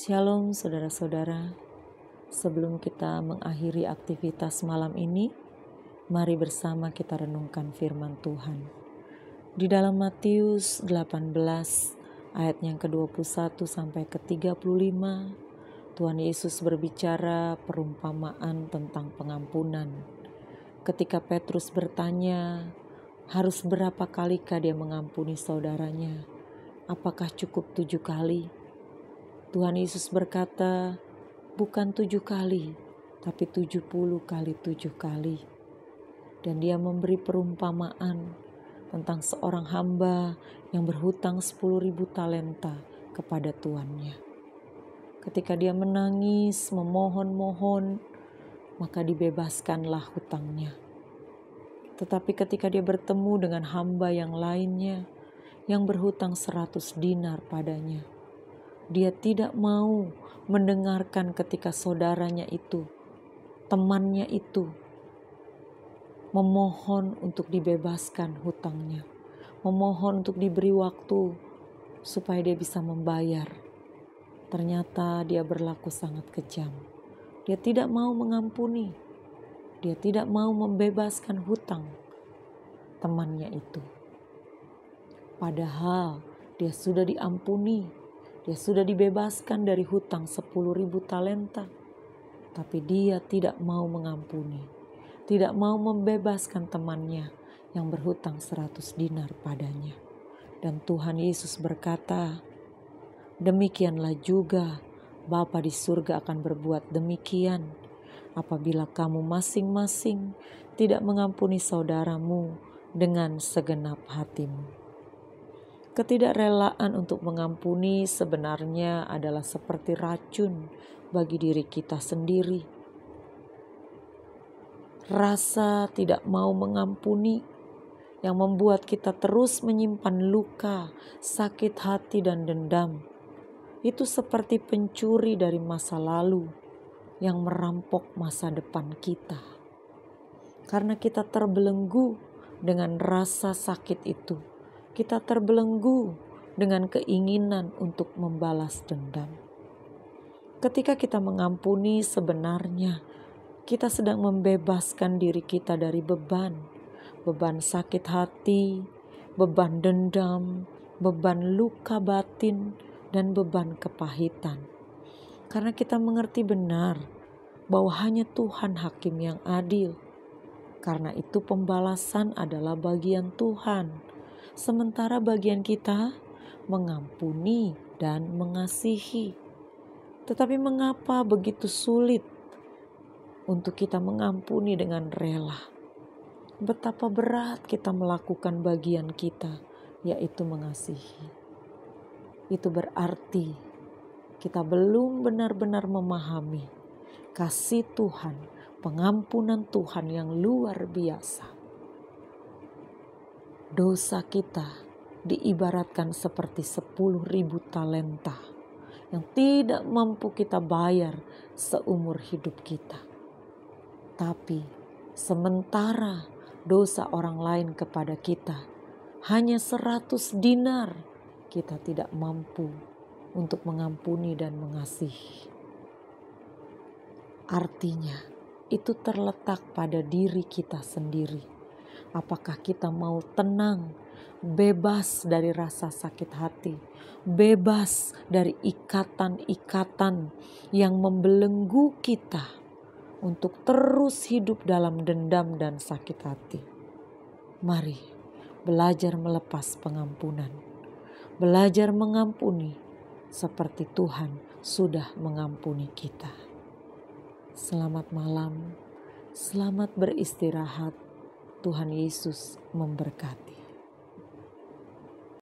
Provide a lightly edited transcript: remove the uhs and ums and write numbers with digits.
Shalom saudara-saudara, sebelum kita mengakhiri aktivitas malam ini, mari bersama kita renungkan firman Tuhan. Di dalam Matius 18 ayat yang ke-21 sampai ke-35, Tuhan Yesus berbicara perumpamaan tentang pengampunan. Ketika Petrus bertanya, harus berapa kalikah dia mengampuni saudaranya? Apakah cukup 7 kali? Tuhan Yesus berkata, bukan 7 kali, tapi 70 kali 7 kali. Dan dia memberi perumpamaan tentang seorang hamba yang berhutang 10.000 talenta kepada tuannya. Ketika dia menangis, memohon-mohon, maka dibebaskanlah hutangnya. Tetapi ketika dia bertemu dengan hamba yang lainnya, yang berhutang 100 dinar padanya, dia tidak mau mendengarkan ketika saudaranya itu, temannya itu, memohon untuk dibebaskan hutangnya, memohon untuk diberi waktu supaya dia bisa membayar. Ternyata dia berlaku sangat kejam. Dia tidak mau mengampuni, dia tidak mau membebaskan hutang temannya itu. Padahal dia sudah diampuni, dia sudah dibebaskan dari hutang 10.000 talenta. Tapi dia tidak mau mengampuni, tidak mau membebaskan temannya yang berhutang 100 dinar padanya. Dan Tuhan Yesus berkata, demikianlah juga Bapa di surga akan berbuat demikian apabila kamu masing-masing tidak mengampuni saudaramu dengan segenap hatimu. Ketidakrelaan untuk mengampuni sebenarnya adalah seperti racun bagi diri kita sendiri. Rasa tidak mau mengampuni yang membuat kita terus menyimpan luka, sakit hati dan dendam. Itu seperti pencuri dari masa lalu yang merampok masa depan kita. Karena kita terbelenggu dengan rasa sakit itu. Kita terbelenggu dengan keinginan untuk membalas dendam. Ketika kita mengampuni, sebenarnya kita sedang membebaskan diri kita dari beban sakit hati, beban dendam, beban luka batin, dan beban kepahitan. Karena kita mengerti benar bahwa hanya Tuhan hakim yang adil. Karena itu pembalasan adalah bagian Tuhan. Sementara bagian kita mengampuni dan mengasihi. Tetapi mengapa begitu sulit untuk kita mengampuni dengan rela? Betapa berat kita melakukan bagian kita, yaitu mengasihi. Itu berarti kita belum benar-benar memahami kasih Tuhan, pengampunan Tuhan yang luar biasa. Dosa kita diibaratkan seperti 10.000 talenta yang tidak mampu kita bayar seumur hidup kita. Tapi sementara dosa orang lain kepada kita hanya 100 dinar, kita tidak mampu untuk mengampuni dan mengasihi. Artinya itu terletak pada diri kita sendiri. Apakah kita mau tenang, bebas dari rasa sakit hati, bebas dari ikatan-ikatan yang membelenggu kita untuk terus hidup dalam dendam dan sakit hati. Mari belajar melepas pengampunan, belajar mengampuni seperti Tuhan sudah mengampuni kita. Selamat malam, selamat beristirahat. Tuhan Yesus memberkati.